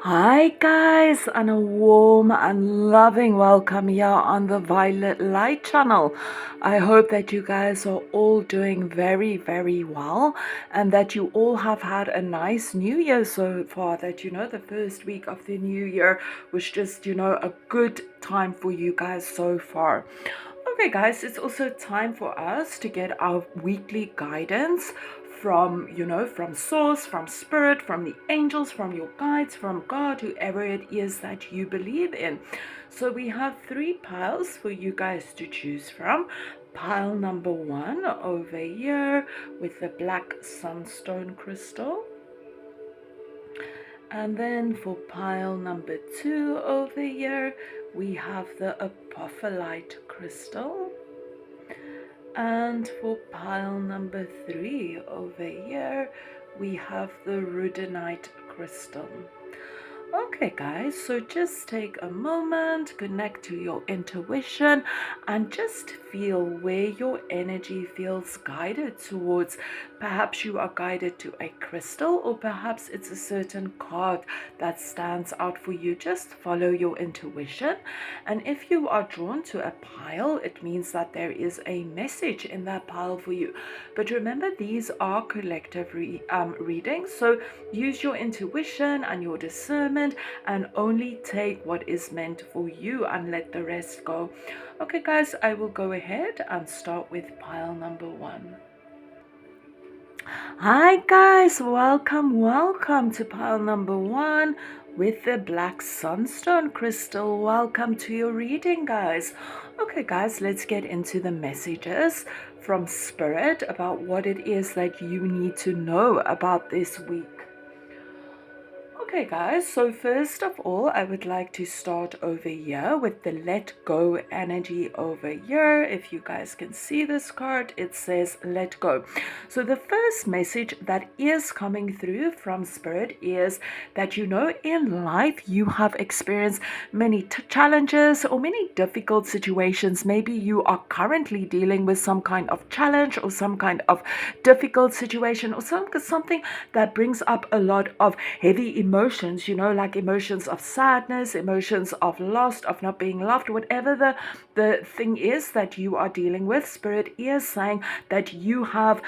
Hi guys, and a warm and loving welcome here on the Violetlight channel. I hope that you guys are all doing very well, and that you all have had a nice new year so far, that the first week of the new year was just a good time for you guys so far. Okay guys, it's also time for us to get our weekly guidance from from source, from spirit, from the angels, from your guides, from God, whoever it is that you believe in. So we have 3 piles for you guys to choose from. Pile number 1 over here with the black sunstone crystal, and then for pile number 2 over here we have the apophyllite crystal. And for pile number 3 over here, we have the rhodonite crystal. Okay guys, so just take a moment, connect to your intuition, and just feel where your energy feels guided towards. Perhaps you are guided to a crystal, or perhaps it's a certain card that stands out for you. Just follow your intuition, and if you are drawn to a pile, it means that there is a message in that pile for you. But remember, these are collective readings, so use your intuition and your discernment, and only take what is meant for you and let the rest go. Okay guys, I will go ahead and start with pile number 1. Hi guys, welcome to pile number 1 with the black sunstone crystal. Welcome to your reading, guys. Okay guys, let's get into the messages from spirit about what it is that you need to know about this week. Okay guys, so first of all, I would like to start over here with the let go energy over here. If you guys can see this card, it says let go. So the first message that is coming through from spirit is that in life you have experienced many challenges or many difficult situations. Maybe you are currently dealing with some kind of challenge or some kind of difficult situation, or something that brings up a lot of heavy emotions, like emotions of sadness, emotions of loss, of not being loved, whatever the thing is that you are dealing with. Spirit is saying that you have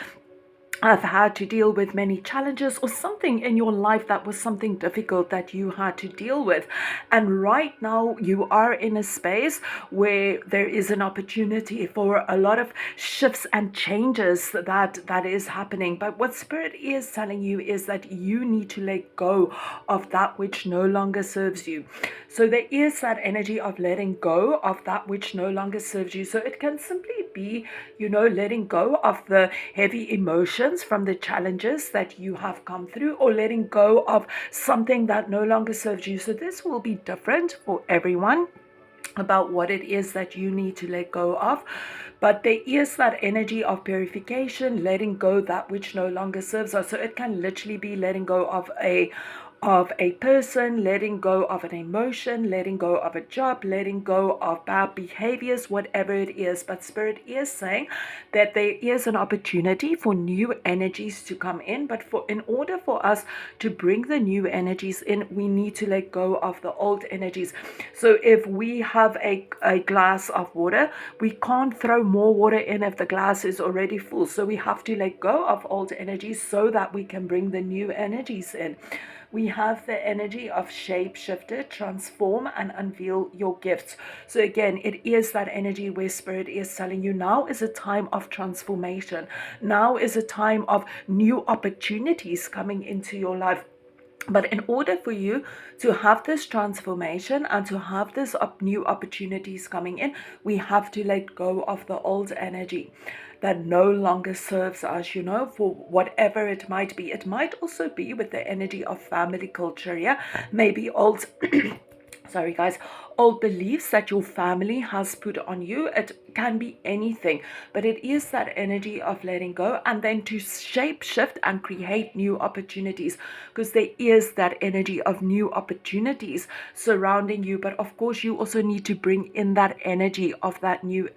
had to deal with many challenges, or something in your life that was something difficult that you had to deal with, and right now you are in a space where there is an opportunity for a lot of shifts and changes that is happening. But what spirit is telling you is that you need to let go of that which no longer serves you. So there is that energy of letting go of that which no longer serves you. So it can simply be letting go of the heavy emotions from the challenges that you have come through, or letting go of something that no longer serves you. So this will be different for everyone about what it is that you need to let go of. But there is that energy of purification, letting go that which no longer serves us. So it can literally be letting go of a person, letting go of an emotion, letting go of a job, letting go of bad behaviors, whatever it is. But spirit is saying that there is an opportunity for new energies to come in, but in order for us to bring the new energies in, we need to let go of the old energies. So if we have a glass of water, we can't throw more water in if the glass is already full. So we have to let go of old energies so that we can bring the new energies in. We have the energy of shapeshifter, transform and unveil your gifts. So again, it is that energy where spirit is telling you now is a time of transformation. Now is a time of new opportunities coming into your life. But in order for you to have this transformation and to have this new opportunities coming in, we have to let go of the old energy that no longer serves us, for whatever it might be. It might also be with the energy of family culture, yeah? Maybe old sorry guys, old beliefs that your family has put on you. It can be anything, but it is that energy of letting go and then to shape shift and create new opportunities, because there is that energy of new opportunities surrounding you. But of course you also need to bring in that energy of that new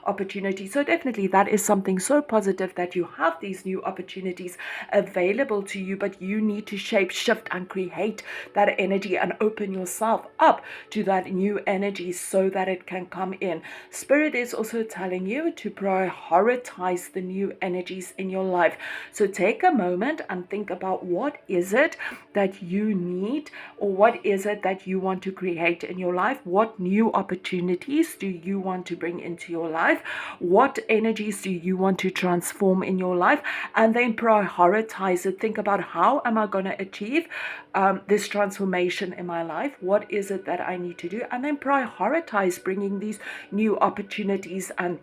opportunity. So definitely that is something so positive, that you have these new opportunities available to you, but you need to shape shift and create that energy and open yourself up to that new energy so that it can come in. Spirit is also telling you to prioritize the new energies in your life. So take a moment and think about what is it that you need, or what is it that you want to create in your life. What new opportunities do you want to bring into your life? What energies do you want to transform in your life? And then prioritize it. Think about, how am I going to achieve this transformation in my life? What is it that I need to do? And then prioritize bringing these new opportunities and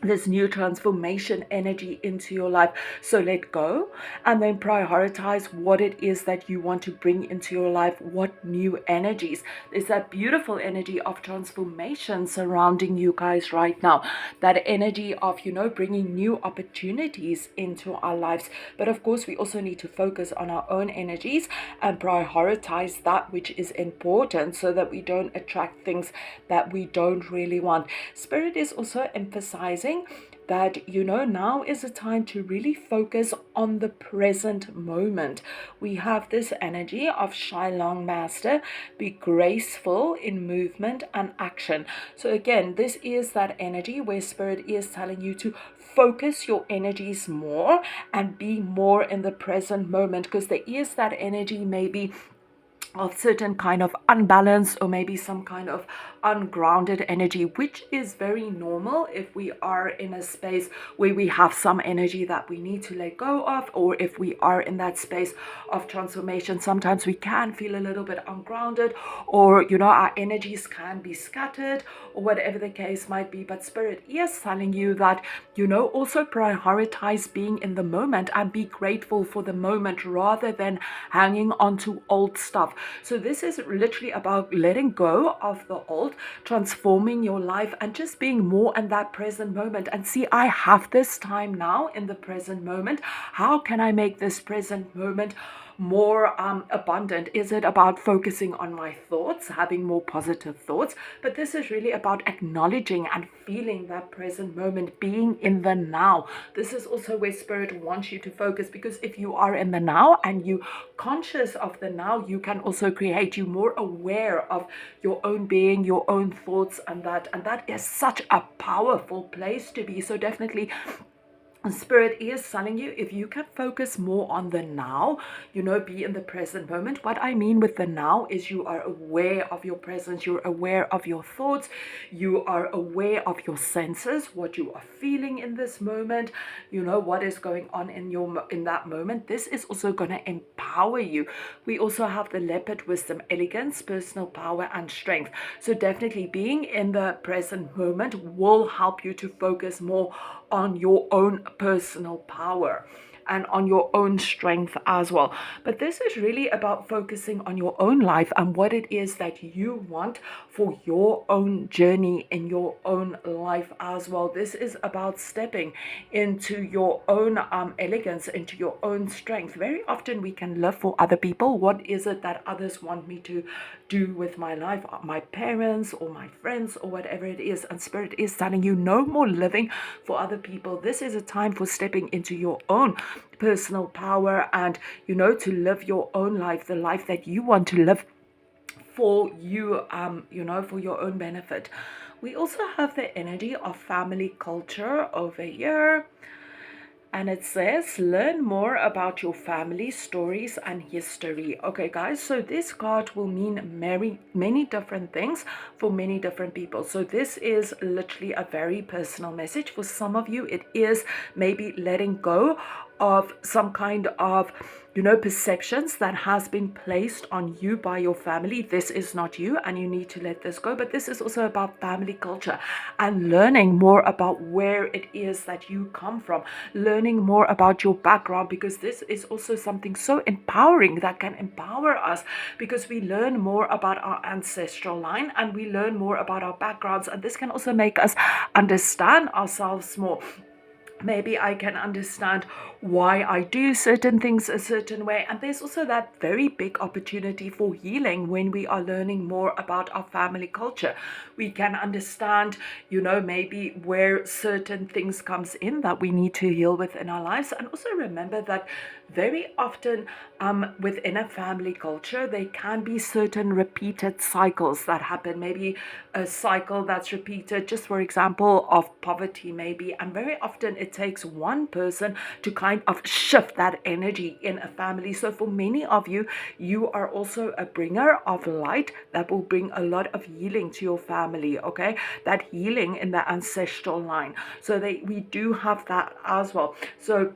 this new transformation energy into your life. So let go and then prioritize what it is that you want to bring into your life. What new energies? There's that beautiful energy of transformation surrounding you guys right now. That energy of, bringing new opportunities into our lives. But of course, we also need to focus on our own energies and prioritize that which is important, so that we don't attract things that we don't really want. Spirit is also emphasizing that now is a time to really focus on the present moment. We have this energy of Shylong Master, be graceful in movement and action. So again, this is that energy where Spirit is telling you to focus your energies more and be more in the present moment, because there is that energy maybe of certain kind of unbalance, or maybe some kind of ungrounded energy, which is very normal if we are in a space where we have some energy that we need to let go of, or if we are in that space of transformation. Sometimes we can feel a little bit ungrounded, or our energies can be scattered, or whatever the case might be. But Spirit is telling you that also prioritize being in the moment and be grateful for the moment, rather than hanging on to old stuff. So this is literally about letting go of the old, transforming your life, and just being more in that present moment. And see, I have this time now in the present moment. How can I make this present moment more abundant? Is it about focusing on my thoughts, having more positive thoughts? But this is really about acknowledging and feeling that present moment, being in the now. This is also where Spirit wants you to focus, because if you are in the now and you conscious of the now, you can also create, you more aware of your own being, your own thoughts, and that is such a powerful place to be. So definitely Spirit is telling you, if you can focus more on the now, be in the present moment. What I mean with the now is you are aware of your presence, you're aware of your thoughts, you are aware of your senses, what you are feeling in this moment, what is going on in that moment. This is also going to empower you. We also have the leopard wisdom, elegance, personal power, and strength. So definitely being in the present moment will help you to focus more on your own personal power and on your own strength as well. But this is really about focusing on your own life and what it is that you want for your own journey in your own life as well. This is about stepping into your own elegance, into your own strength. Very often we can live for other people. What is it that others want me to do with my life? My parents or my friends or whatever it is. And Spirit is telling you, no more living for other people. This is a time for stepping into your own personal power and to live your own life, the life that you want to live for you, for your own benefit. We also have the energy of family culture over here. And it says, learn more about your family stories and history. Okay, guys, so this card will mean many different things for many different people. So this is literally a very personal message. For some of you, it is maybe letting go of some kind of perceptions that has been placed on you by your family. This is not you, and you need to let this go. But this is also about family culture and learning more about where it is that you come from, learning more about your background, because this is also something so empowering that can empower us, because we learn more about our ancestral line and we learn more about our backgrounds, and this can also make us understand ourselves more. Maybe I can understand why I do certain things a certain way. And there's also that very big opportunity for healing when we are learning more about our family culture. We can understand, maybe where certain things comes in that we need to heal with in our lives. And also remember that very often within a family culture, there can be certain repeated cycles that happen. Maybe a cycle that's repeated, just for example, of poverty maybe. And very often it takes one person to kind of shift that energy in a family. So for many of you, you are also a bringer of light that will bring a lot of healing to your family, okay? That healing in the ancestral line. So we do have that as well. So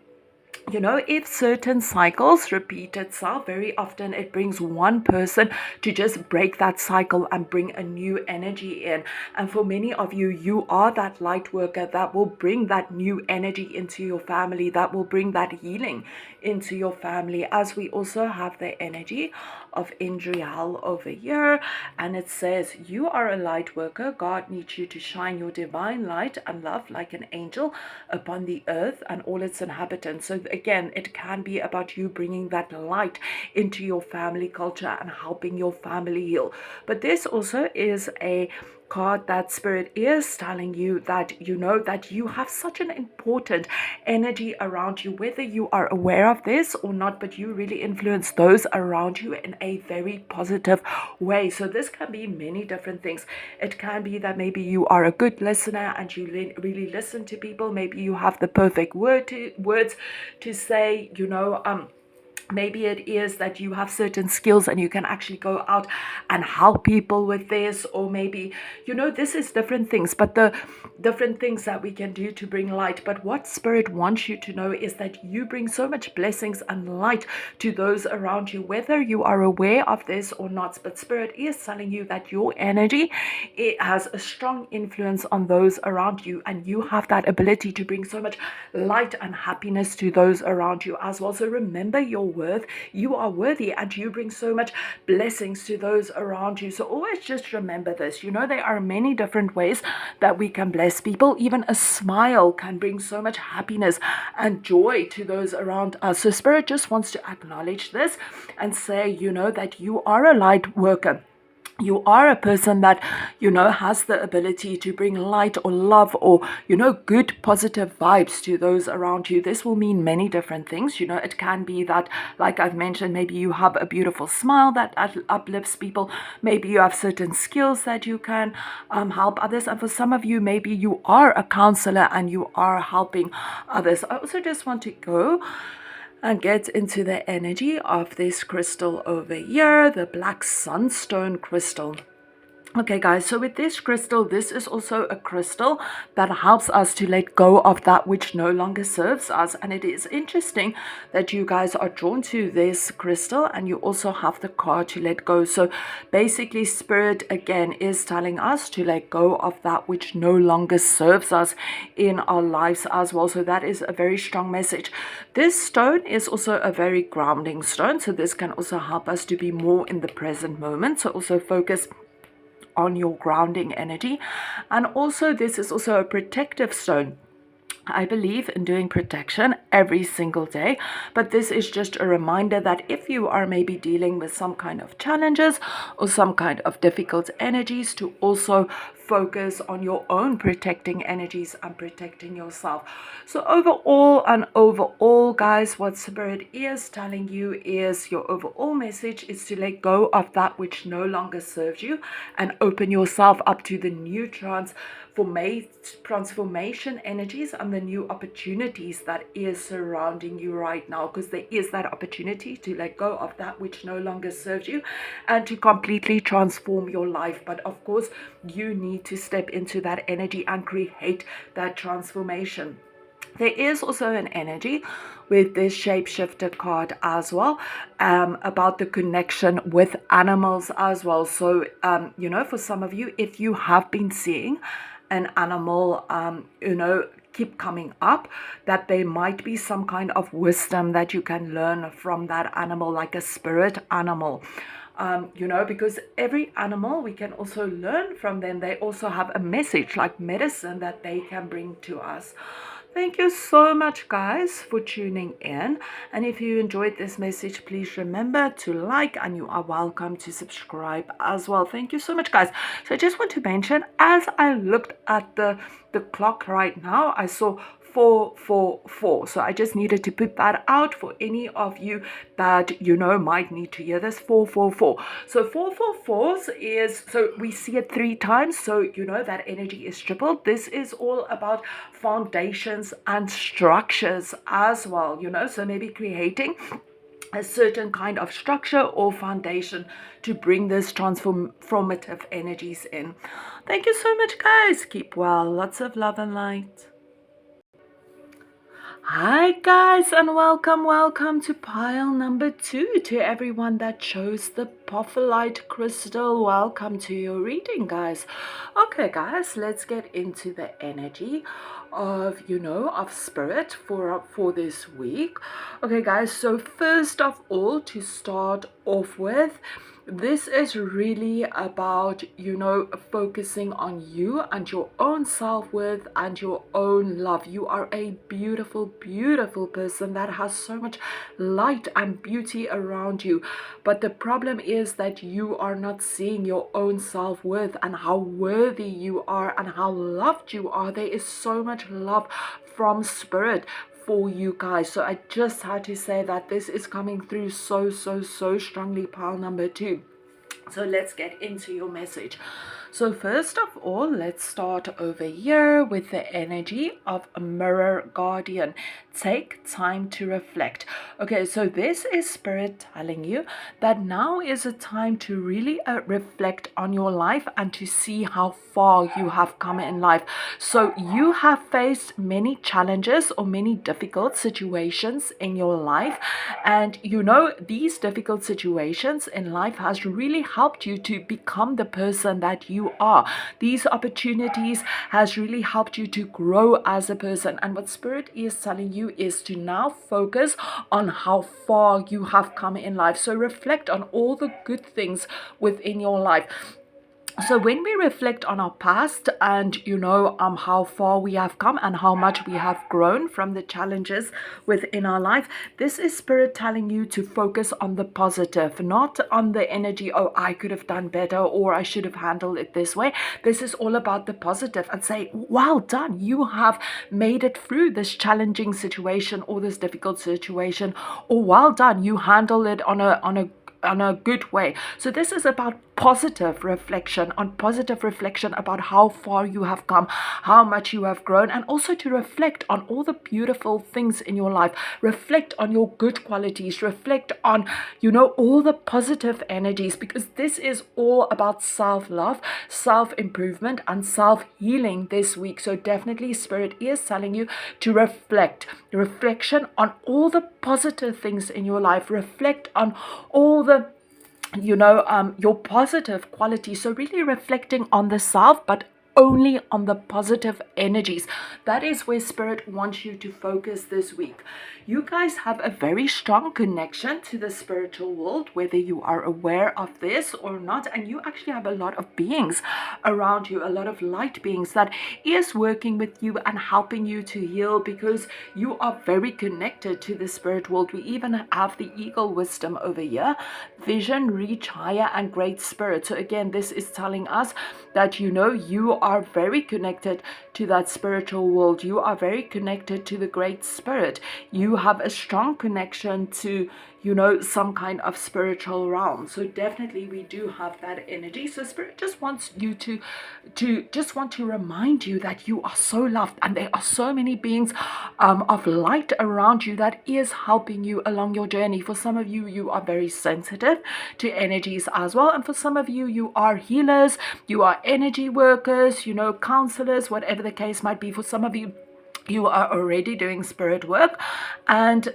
if certain cycles repeat itself, very often it brings one person to just break that cycle and bring a new energy in. And for many of you, you are that light worker that will bring that new energy into your family, that will bring that healing into your family. As we also have the energy of Indrial over here, and it says, you are a light worker. God needs you to shine your divine light and love like an angel upon the earth and all its inhabitants. So again, it can be about you bringing that light into your family culture and helping your family heal. But this also is a card that Spirit is telling you that that you have such an important energy around you, whether you are aware of this or not, but you really influence those around you in a very positive way. So this can be many different things. It can be that maybe you are a good listener and you really listen to people. Maybe you have the perfect words to say, maybe it is that you have certain skills and you can actually go out and help people with this. Or maybe, this is different things, but the different things that we can do to bring light. But what Spirit wants you to know is that you bring so much blessings and light to those around you, whether you are aware of this or not. But Spirit is telling you that your energy, it has a strong influence on those around you, and you have that ability to bring so much light and happiness to those around you as well. So remember your worth. You are worthy and you bring so much blessings to those around you. So always just remember this. There are many different ways that we can bless people. Even a smile can bring so much happiness and joy to those around us. So Spirit just wants to acknowledge this and say, that you are a light worker. You are a person that, has the ability to bring light or love or, good positive vibes to those around you. This will mean many different things. It can be that, like I've mentioned, maybe you have a beautiful smile that uplifts people. Maybe you have certain skills that you can help others. And for some of you, maybe you are a counselor and you are helping others. I also just want to go and get into the energy of this crystal over here, the black sunstone crystal. Okay guys, so with this crystal, this is also a crystal that helps us to let go of that which no longer serves us. And it is interesting that you guys are drawn to this crystal and you also have the card to let go. So basically Spirit again is telling us to let go of that which no longer serves us in our lives as well. So that is a very strong message. This stone is also a very grounding stone. So this can also help us to be more in the present moment. So also focus on your grounding energy. And also this is also a protective stone. I believe in doing protection every single day, but this is just a reminder that if you are maybe dealing with some kind of challenges or some kind of difficult energies, to also focus on your own protecting energies and protecting yourself. So overall guys, what Spirit is telling you is your overall message is to let go of that which no longer serves you and open yourself up to the new transformation energies and the new opportunities that is surrounding you right now, because there is that opportunity to let go of that which no longer serves you and to completely transform your life. But of course you need to step into that energy and create that transformation. There is also an energy with this shapeshifter card as well, about the connection with animals as well. So, for some of you, if you have been seeing an animal, keep coming up, that there might be some kind of wisdom that you can learn from that animal, like a spirit animal. Because every animal, we can also learn from them. They also have a message, like medicine, that they can bring to us. Thank you so much, guys, for tuning in. And if you enjoyed this message, please remember to like, and you are welcome to subscribe as well. Thank you so much, guys. So I just want to mention, as I looked at the clock right now, I saw 444. So I just needed to put that out for any of you that might need to hear this. 444. So 444s is, so we see it 3 times, so that energy is tripled. This is all about foundations and structures as well, so maybe creating a certain kind of structure or foundation to bring this transformative energies in. Thank you so much, guys. Keep well. Lots of love and light. Hi guys, and welcome to pile number 2. To everyone that chose the Violetlight crystal, welcome to your reading, guys. Okay guys, let's get into the energy of of spirit for this week. Okay guys, so first of all, to start off with, this is really about focusing on you and your own self-worth and your own love. You are a beautiful person that has so much light and beauty around you, but the problem is that you are not seeing your own self-worth and how worthy you are and how loved you are. There is so much love from spirit for you guys. So I just had to say that this is coming through so strongly, pile number 2. So let's get into your message. So first of all, let's start over here with the energy of a mirror guardian. Take time to reflect. Okay, so this is spirit telling you that now is a time to really reflect on your life and to see how far you have come in life. So you have faced many challenges or many difficult situations in your life, and these difficult situations in life has really helped you to become the person that you are. These opportunities has really helped you to grow as a person, and what spirit is telling you is to now focus on how far you have come in life. So reflect on all the good things within your life. So when we reflect on our past and how far we have come and how much we have grown from the challenges within our life, this is spirit telling you to focus on the positive, not on the energy, oh, I could have done better or I should have handled it this way. This is all about the positive, and say, well done, you have made it through this challenging situation or this difficult situation, or well done, you handle it on a good way. So this is about positive reflection about how far you have come, how much you have grown, and also to reflect on all the beautiful things in your life. Reflect on your good qualities, reflect on all the positive energies, because this is all about self-love, self-improvement, and self-healing this week. So definitely spirit is telling you to reflection on all the positive things in your life. Reflect on all the your positive qualities. So really reflecting on the self, but only on the positive energies. That is where spirit wants you to focus this week. You guys have a very strong connection to the spiritual world, whether you are aware of this or not, and you actually have a lot of beings around you, a lot of light beings that is working with you and helping you to heal, because you are very connected to the spirit world. We even have the eagle wisdom over here: vision, reach higher, and great spirit. So again, this is telling us that you are very connected to that spiritual world. You are very connected to the great spirit. You have a strong connection to some kind of spiritual realm. So definitely we do have that energy. So spirit just wants you to remind you that you are so loved, and there are so many beings of light around you that is helping you along your journey. For some of you, you are very sensitive to energies as well, and for some of you, you are healers, you are energy workers, counselors, whatever the case might be. For some of you, you are already doing spirit work. And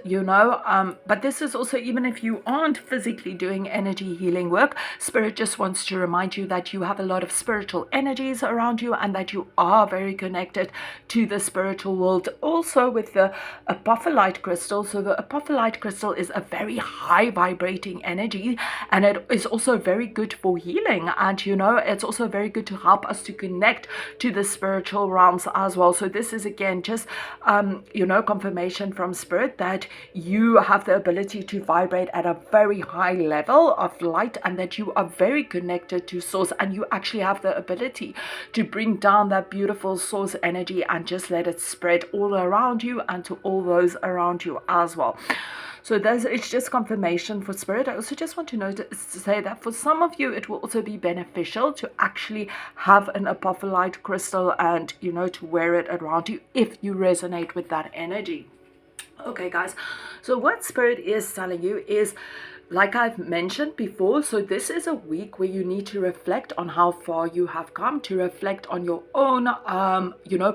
but this is also, even if you aren't physically doing energy healing work, spirit just wants to remind you that you have a lot of spiritual energies around you, and that you are very connected to the spiritual world. Also with the apophyllite crystal, so the apophyllite crystal is a very high vibrating energy, and it is also very good for healing, and it's also very good to help us to connect to the spiritual realms as well. So this is again just confirmation from spirit that you have the ability to vibrate at a very high level of light, and that you are very connected to source, and you actually have the ability to bring down that beautiful source energy and just let it spread all around you and to all those around you as well. So it's just confirmation for spirit. I also just want to say that for some of you, it will also be beneficial to actually have an apophyllite crystal and, to wear it around you if you resonate with that energy. Okay, guys. So what spirit is telling you is, like I've mentioned before, so this is a week where you need to reflect on how far you have come, to reflect on your own,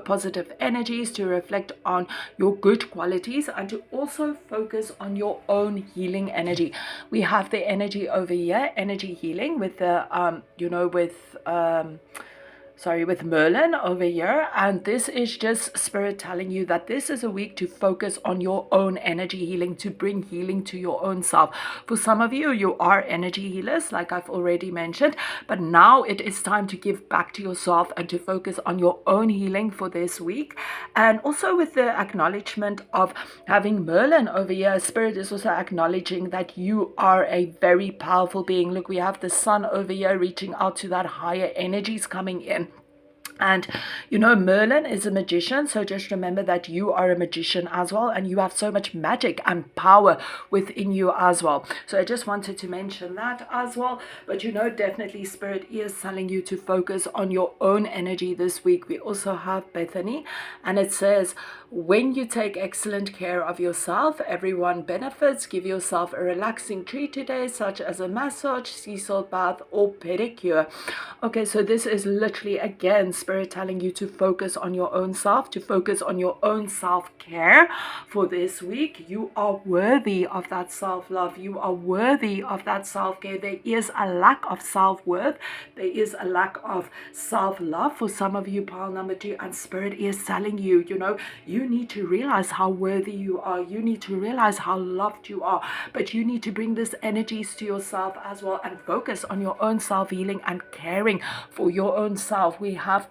positive energies, to reflect on your good qualities, and to also focus on your own healing energy. We have the energy over here, energy healing with the, with Merlin over here, and this is just spirit telling you that this is a week to focus on your own energy healing, to bring healing to your own self. For some of you, you are energy healers, like I've already mentioned, but now it is time to give back to yourself and to focus on your own healing for this week. And also with the acknowledgement of having Merlin over here, spirit is also acknowledging that you are a very powerful being. Look, we have the sun over here reaching out to that higher energies coming in. And Merlin is a magician, so just remember that you are a magician as well, and you have so much magic and power within you as well. So I just wanted to mention that as well. But definitely spirit is telling you to focus on your own energy this week. We also have Bethany, and it says, when you take excellent care of yourself, everyone benefits. Give yourself a relaxing treat today, such as a massage, sea salt bath, or pedicure. Okay, so this is literally, again, spirit telling you to focus on your own self, to focus on your own self-care for this week. You are worthy of that self-love. You are worthy of that self-care. There is a lack of self-worth. There is a lack of self-love for some of you, pile number 2, and spirit is telling you, you need to realize how worthy you are. You need to realize how loved you are, but you need to bring this energies to yourself as well and focus on your own self-healing and caring for your own self. We have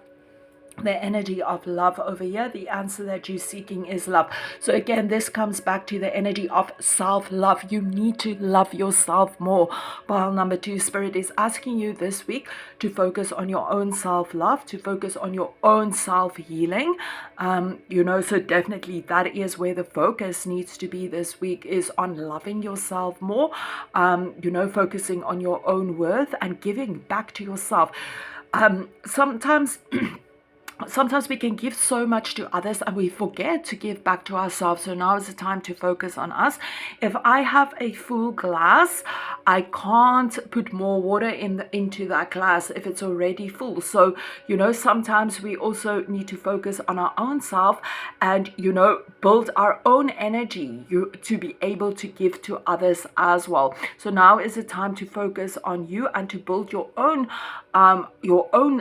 the energy of love over here. The answer that you're seeking is love. So again, this comes back to the energy of self-love. You need to love yourself more. Pile number 2, spirit is asking you this week to focus on your own self-love, to focus on your own self-healing. So definitely that is where the focus needs to be this week, is on loving yourself more, focusing on your own worth and giving back to yourself. Sometimes we can give so much to others and we forget to give back to ourselves. So now is the time to focus on us. If I have a full glass, I can't put more water into that glass if it's already full. So, sometimes we also need to focus on our own self and, build our own energy to be able to give to others as well. So now is the time to focus on you and to build your own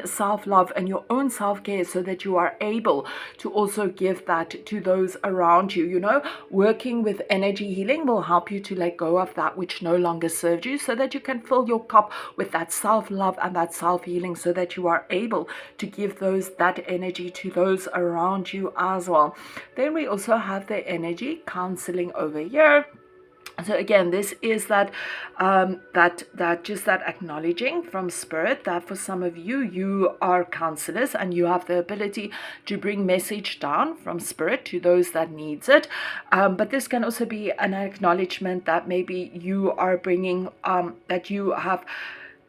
self-love and your own self-care, so that you are able to also give that to those around you. Working with energy healing will help you to let go of that which no longer serves you, so that you can fill your cup with that self-love and that self-healing, so that you are able to give that energy to those around you as well. Then we also have the energy counseling over here. So again, this is that acknowledging from spirit that for some of you, you are counselors and you have the ability to bring message down from spirit to those that needs it. But this can also be an acknowledgement that maybe you are bringing, that you have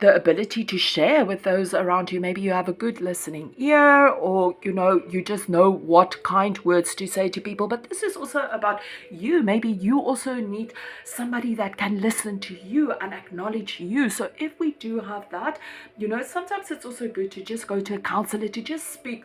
the ability to share with those around you. Maybe you have a good listening ear, or you just know what kind words to say to people. But this is also about you. Maybe you also need somebody that can listen to you and acknowledge you. So if we do have that, sometimes it's also good to just go to a counselor to just speak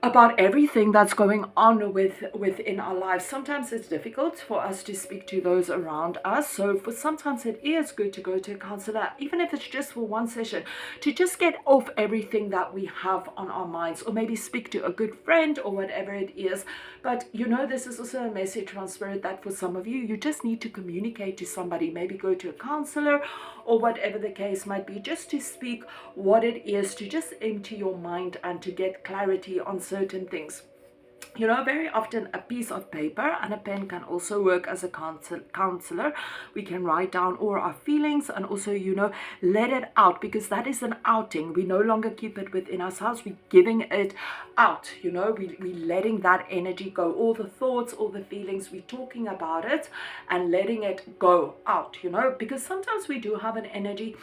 about everything that's going on within our lives. Sometimes it's difficult for us to speak to those around us, so for sometimes it is good to go to a counselor, even if it's just for one session, to just get off everything that we have on our minds, or maybe speak to a good friend or whatever it is. But this is also a message from Spirit that for some of you, you just need to communicate to somebody, maybe go to a counselor or whatever the case might be, just to speak what it is, to just empty your mind and to get clarity on certain things. Very often a piece of paper and a pen can also work as a counselor. We can write down all our feelings and also, let it out, because that is an outing. We no longer keep it within ourselves. We're giving it out, we letting that energy go. All the thoughts, all the feelings, we're talking about it and letting it go out, because sometimes we do have an energy,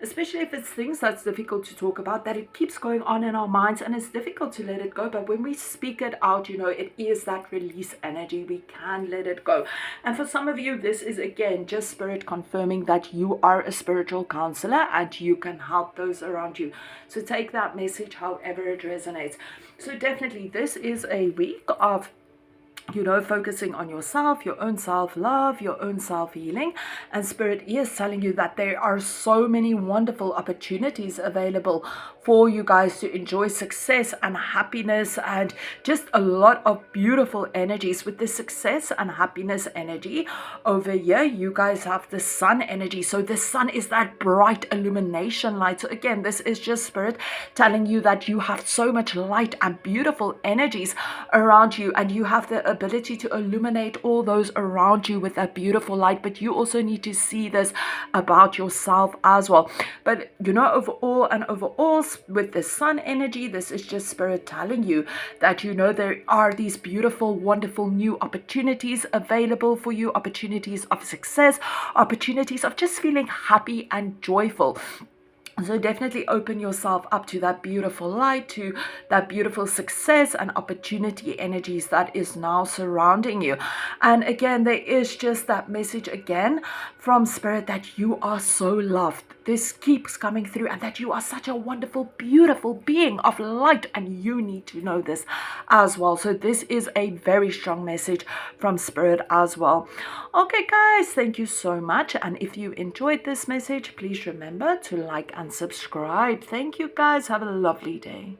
especially if it's things that's difficult to talk about, that it keeps going on in our minds and it's difficult to let it go. But when we speak it out, it is that release energy. We can let it go. And for some of you, this is again just Spirit confirming that you are a spiritual counselor and you can help those around you. So take that message however it resonates. So definitely this is a week of focusing on yourself, your own self-love, your own self-healing. And Spirit is telling you that there are so many wonderful opportunities available for you guys to enjoy success and happiness, and just a lot of beautiful energies. With the success and happiness energy over here, you guys have the sun energy. So the sun is that bright illumination light. So again, this is just Spirit telling you that you have so much light and beautiful energies around you, and you have the ability to illuminate all those around you with that beautiful light. But you also need to see this about yourself as well. But overall, with the sun energy, this is just Spirit telling you that there are these beautiful, wonderful new opportunities available for you, opportunities of success, opportunities of just feeling happy and joyful. So definitely open yourself up to that beautiful light, to that beautiful success and opportunity energies that is now surrounding you. And again, there is just that message again from Spirit that you are so loved. This keeps coming through, and that you are such a wonderful, beautiful being of light, and you need to know this as well. So this is a very strong message from Spirit as well. Okay, guys, thank you so much. And if you enjoyed this message, please remember to like and subscribe. Thank you, guys. Have a lovely day.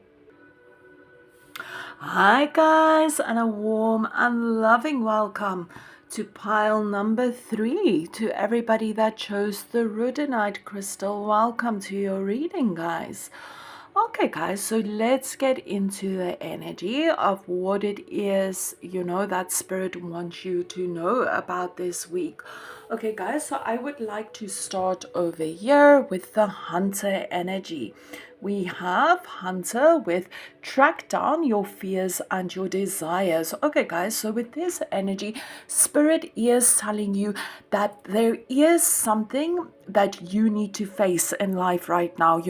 Hi, guys, and a warm and loving welcome to pile number 3. To everybody that chose the rhodonite crystal, welcome to your reading, guys. Okay, guys, so let's get into the energy of what it is, that Spirit wants you to know about this week. Okay, guys, so I would like to start over here with the Hunter energy. We have Hunter with track down your fears and your desires. Okay, guys, so with this energy, Spirit is telling you that there is something that you need to face in life right now.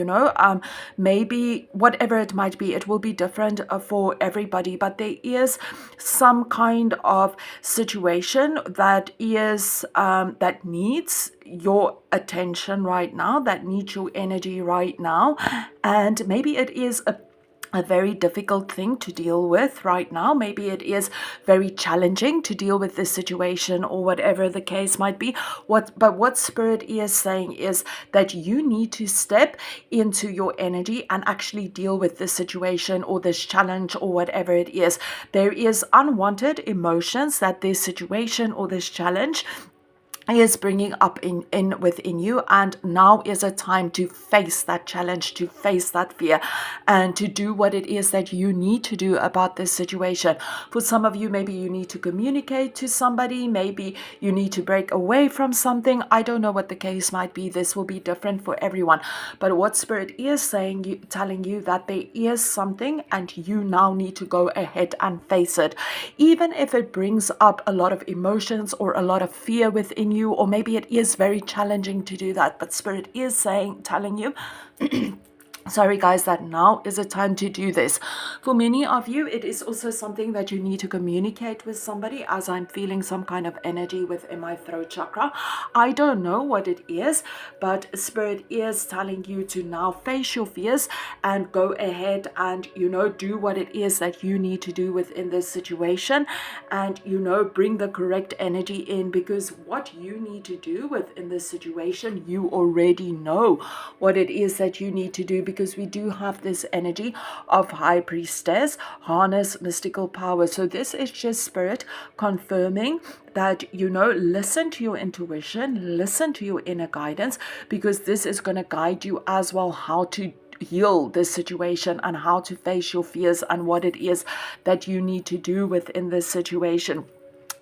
Maybe whatever it might be, it will be different for everybody, but there is some kind of situation that is that needs your attention right now, that needs your energy right now. And maybe it is a very difficult thing to deal with right now. Maybe it is very challenging to deal with this situation, or whatever the case might be. But what Spirit is saying is that you need to step into your energy and actually deal with this situation or this challenge or whatever it is. There is unwanted emotions that this situation or this challenge is bringing up in within you, and now is a time to face that challenge, to face that fear, and to do what it is that you need to do about this situation. For some of you, maybe you need to communicate to somebody, maybe you need to break away from something. I don't know what the case might be. This will be different for everyone, but what Spirit is saying, telling you that there is something and you now need to go ahead and face it, even if it brings up a lot of emotions or a lot of fear within you, or maybe it is very challenging to do that. But Spirit is telling you Sorry guys, that now is a time to do this. For many of you, it is also something that you need to communicate with somebody, as I'm feeling some kind of energy within my throat chakra. I don't know what it is, but Spirit is telling you to now face your fears and go ahead and, do what it is that you need to do within this situation, and, bring the correct energy in, because what you need to do within this situation, you already know what it is that you need to do, because we do have this energy of High Priestess, harness mystical power. So this is just Spirit confirming that, listen to your intuition, listen to your inner guidance, because this is going to guide you as well how to heal this situation and how to face your fears and what it is that you need to do within this situation.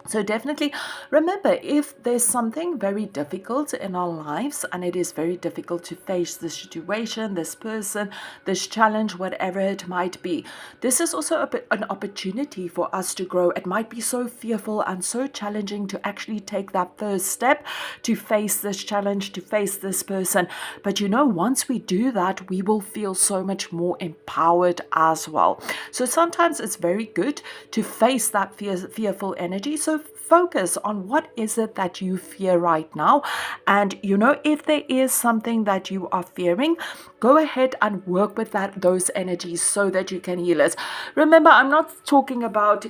So definitely remember, if there's something very difficult in our lives and it is very difficult to face this situation, this person, this challenge, whatever it might be, this is also an opportunity for us to grow. It might be so fearful and so challenging to actually take that first step to face this challenge, to face this person. But once we do that, we will feel so much more empowered as well. So sometimes it's very good to face that fearful energy. So focus on what is it that you fear right now, and if there is something that you are fearing, go ahead and work with those energies so that you can heal it. Remember, I'm not talking about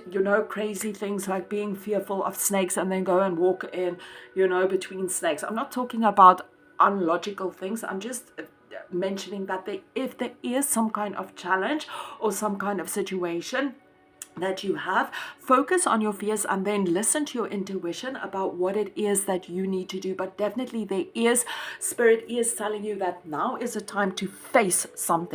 crazy things like being fearful of snakes and then go and walk in between snakes. I'm not talking about unlogical things. I'm just mentioning that if there is some kind of challenge or some kind of situation that you have, focus on your fears and then listen to your intuition about what it is that you need to do. But definitely Spirit is telling you that now is a time to face something.